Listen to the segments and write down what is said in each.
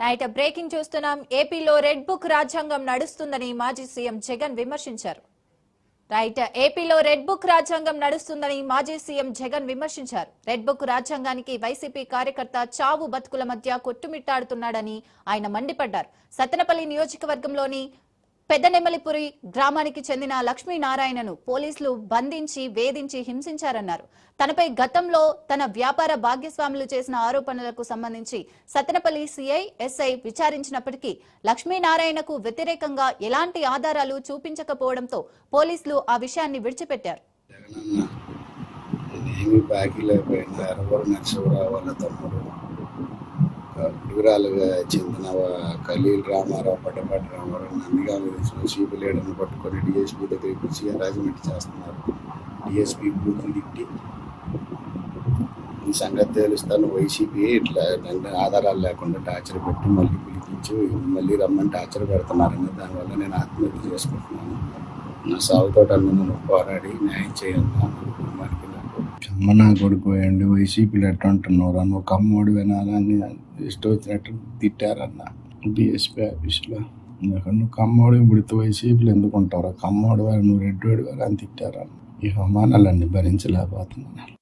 Right breaking చూస్తున్నాం. ఏపీలో red book రాజ్యాంగం నడుస్తుందని మాజీ సీఎం జగన్ విమర్శించారు. ఏపీలో రెడ్ బుక్ రాజ్యాంగం నడుస్తుందని మాజీ సీఎం జగన్ విమర్శించారు. రెడ్ బుక్ రాజ్యాంగానికి వైసీపీ కార్యకర్త చావు బతుకుల మధ్య కొట్టుమిట్టాడుతున్నాడని ఆయన మండిపడ్డారు. సత్తెనపల్లి నియోజకవర్గంలోని పెద్దనెమలిపురి గ్రామానికి చెందిన లక్ష్మీనారాయణను పోలీసులు బంధించి వేధించి హింసించారన్నారు. తనపై గతంలో తన వ్యాపార భాగస్వాములు చేసిన ఆరోపణలకు సంబంధించి సత్తెనపల్లి సిఐ ఎస్ఐ విచారించినప్పటికీ లక్ష్మీనారాయణకు వ్యతిరేకంగా ఎలాంటి ఆధారాలు చూపించకపోవడంతో పోలీసులు ఆ విషయాన్ని విడిచిపెట్టారు. వివరాలుగా చెందిన ఖలీల్ రామారావు, పట్టపాటి రామారావు నందిగామ సిపి లీడర్ని పట్టుకొని డిఎస్పీ దగ్గరికి పిలిచి అరేంజ్మెంట్ చేస్తున్నారు. డిఎస్పీ బూతులు తిట్టి ఈ సంగతి తెలుస్తాను వైసీపీ ఇట్లా ఆధారాలు లేకుండా టార్చర్ పెట్టి మళ్ళీ పిలిపించి మళ్ళీ రమ్మని టార్చర్ పెడుతున్నారని దానివల్ల నేను ఆత్మహత్య చేసుకుంటున్నాను. నా సాగుతో నన్ను పోరాడి న్యాయం చేయాలన్నా కుటుంబానికి అమ్మ నా కొడుకు వేయండి వైసీపీలు ఎట్లా అంటున్నారు నువ్వు కమ్మోడు వినాలని ఇష్టం వచ్చినట్టు తిట్టారన్న డిఎస్పీ ఆఫీస్లో. నువ్వు కమ్మోడు ఇప్పుడు వైసీపీలు ఎందుకు ఉంటారు, కమ్మోడు వారు నువ్వు రెడ్డివాడు వారు అని తిట్టారన్న. ఈ అవమానాలన్నీ భరించలేకపోతున్నాను.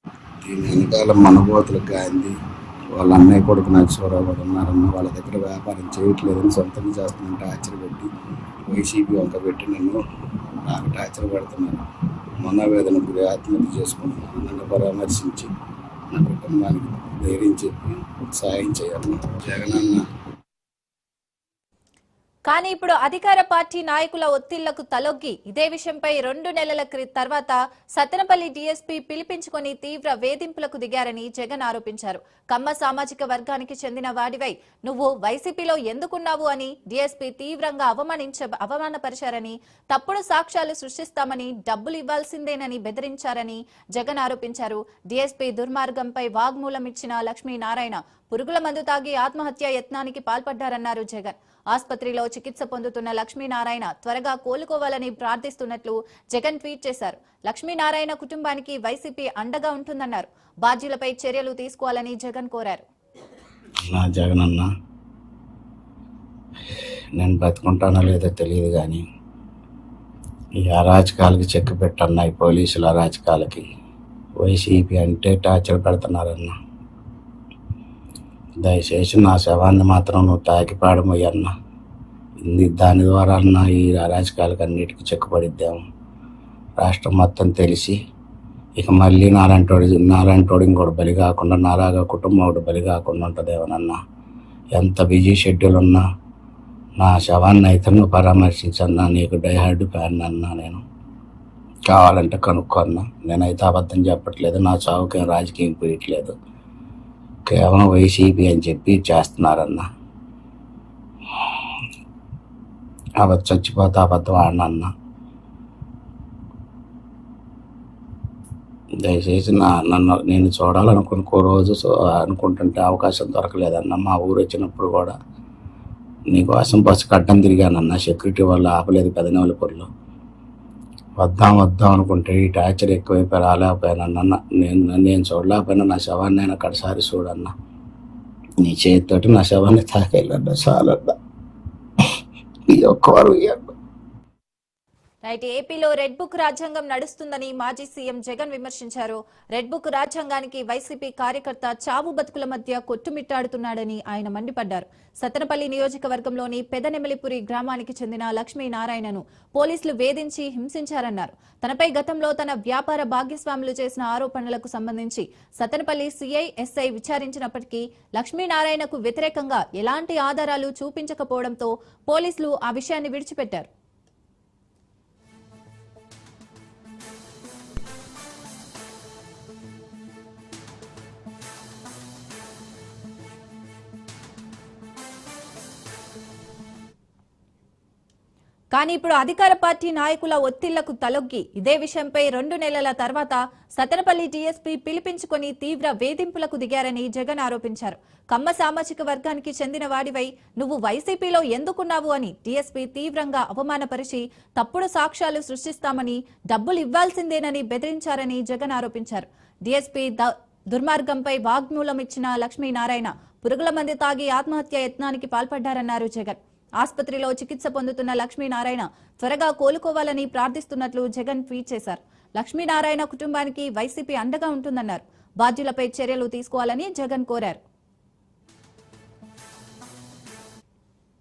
దీని వెనకాల మనబోతులు గాంధీ వాళ్ళ అన్నయ్య కొడుకు నరసింహరావు కూడా ఉన్నారన్న. వాళ్ళ దగ్గర వ్యాపారం చేయట్లేదని సొంతంగా చేస్తున్నట్టు ఆశ్చర్యపెట్టి వైసీపీ వంక పెట్టి నాకు టార్చర్ పెడుతున్నాను. మనోవేదన గురి ఆత్మహత్య చేసుకుంటున్నాను. నన్ను పరామర్శించి నా కుటుంబానికి ధైర్యం చెప్పి సాయం చేయాలి జగనన్న. కానీ ఇప్పుడు అధికార పార్టీ నాయకుల ఒత్తిళ్లకు తలొగ్గి ఇదే విషయంపై 2 నెలల తర్వాత సత్తెనపల్లి డీఎస్పీ పిలిపించుకొని తీవ్ర వేధింపులకు దిగారని జగన్ ఆరోపించారు. కమ్మ సామాజిక వర్గానికి చెందిన వాడివై నువ్వు వైసీపీలో ఎందుకున్నావు అని డీఎస్పీ తీవ్రంగా అవమానపరిచారని, తప్పుడు సాక్ష్యాలు సృష్టిస్తామని, డబ్బులు ఇవ్వాల్సిందేనని బెదిరించారని జగన్ ఆరోపించారు. డీఎస్పీ దుర్మార్గంపై వాగ్మూలం ఇచ్చిన లక్ష్మీనారాయణ పురుగుల మందు తాగి ఆత్మహత్య యత్నానికి పాల్పడ్డారన్నారు జగన్. ఆసుపత్రిలో చికిత్స పొందుతున్న లక్ష్మీనారాయణ త్వరగా కోలుకోవాలని ప్రార్థిస్తున్నట్లు జగన్ ట్వీట్ చేశారు. లక్ష్మీనారాయణ కుటుంబానికి వైసీపీ అండగా ఉంటుందన్నారు. బాధ్యులపై చర్యలు తీసుకోవాలని జగన్ కోరారు. జగనన్న, నేను బతుకుంటానో లేదో తెలియదు కానీ ఈ అరాచకాలకి చెక్ పెట్టన్నా, ఈ పోలీసుల అరాచకాలకి వైసీపీ అంటే టార్చర్ పెడుతున్నారన్న. దయచేసి నా శవాన్ని మాత్రం నువ్వు తాకి పాడమయ్యన్న. దాని ద్వారా అన్న ఈ అరాచకాలకు అన్నిటికీ చెక్కుపడిద్దాము. రాష్ట్రం మొత్తం తెలిసి ఇక మళ్ళీ నాలాంటోడు ఇంకోటి బలి కాకుండా, నాలాగా కుటుంబం ఒకటి బలి కాకుండా ఉంటుందేమోనన్నా. ఎంత బిజీ షెడ్యూల్ ఉన్నా నా శవాన్ని అయితే నువ్వు పరామర్శించన్నా. నీకు డైహార్డ్ ఫ్యాన్ అన్నా. నేను కావాలంటే కనుక్కున్నా. నేనైతే అబద్ధం చెప్పట్లేదు. నా చావుకేం రాజకీయం పోయట్లేదు. కేవలం వైసీపీ అని చెప్పి చేస్తున్నారన్న. చచ్చిపోతే అబద్ధం ఆడినన్న. దయచేసి నేను చూడాలనుకున్న రోజు అనుకుంటుంటే అవకాశం దొరకలేదన్న. మా ఊరు వచ్చినప్పుడు కూడా నీకోసం బస్సు కట్టం తిరిగానన్న. సెక్యూరిటీ వాళ్ళు ఆపలేదు పెదనెమలిపురిలో. వద్దాం అనుకుంటే ఈ టార్చర్ ఎక్కువైపోయి రాలేకపోయానన్న. నేను చూడలేకపోయినా నా శవాన్ని నేను అక్కడసారి చూడన్నా. నీ చేతితోటి నా శవాన్ని తాకెళ్ళన్నా చాలన్నా. ఈ ఒక్కవారు ఏపీలో రెడ్ బుక్ రాజ్యాంగం నడుస్తుందని మాజీ సీఎం జగన్ విమర్శించారు. రెడ్ బుక్ రాజ్యాంగానికి వైసీపీ కార్యకర్త చావు బతుకుల మధ్య కొట్టుమిట్టాడుతున్నాడని ఆయన మండిపడ్డారు. సత్తెనపల్లి నియోజకవర్గంలోని పెదనెమలిపురి గ్రామానికి చెందిన లక్ష్మీనారాయణను పోలీసులు వేధించి హింసించారన్నారు. తనపై గతంలో తన వ్యాపార భాగస్వాములు చేసిన ఆరోపణలకు సంబంధించి సత్తెనపల్లి సిఐ ఎస్ఐ విచారించినప్పటికీ లక్ష్మీనారాయణకు వ్యతిరేకంగా ఎలాంటి ఆధారాలు చూపించకపోవడంతో పోలీసులు ఆ విషయాన్ని విడిచిపెట్టారు. కానీ ఇప్పుడు అధికార పార్టీ నాయకుల ఒత్తిళ్లకు తలొగ్గి ఇదే విషయంపై 2 నెలల తర్వాత సత్తెనపల్లి డీఎస్పీ పిలిపించుకొని తీవ్ర వేధింపులకు దిగారని జగన్ ఆరోపించారు. కమ్మ సామాజిక వర్గానికి చెందిన వాడివై నువ్వు వైసీపీలో ఎందుకున్నావు అని డీఎస్పీ తీవ్రంగా అవమానపరిచి తప్పుడు సాక్ష్యాలు సృష్టిస్తామని, డబ్బులు ఇవ్వాల్సిందేనని బెదిరించారని జగన్ ఆరోపించారు. డీఎస్పీ దుర్మార్గంపై వాగ్మూలం ఇచ్చిన లక్ష్మీనారాయణ పురుగుల మంది తాగి ఆత్మహత్య యత్నానికి పాల్పడ్డారన్నారు జగన్. ఆసుపత్రిలో చికిత్స పొందుతున్న లక్ష్మీనారాయణ త్వరగా కోలుకోవాలని ప్రార్థిస్తున్నట్లు జగన్ ట్వీట్ చేశారు. లక్ష్మీనారాయణ కుటుంబానికి వైసీపీ అండగా ఉంటుందన్నారు. బాధ్యులపై చర్యలు తీసుకోవాలని జగన్ కోరారు.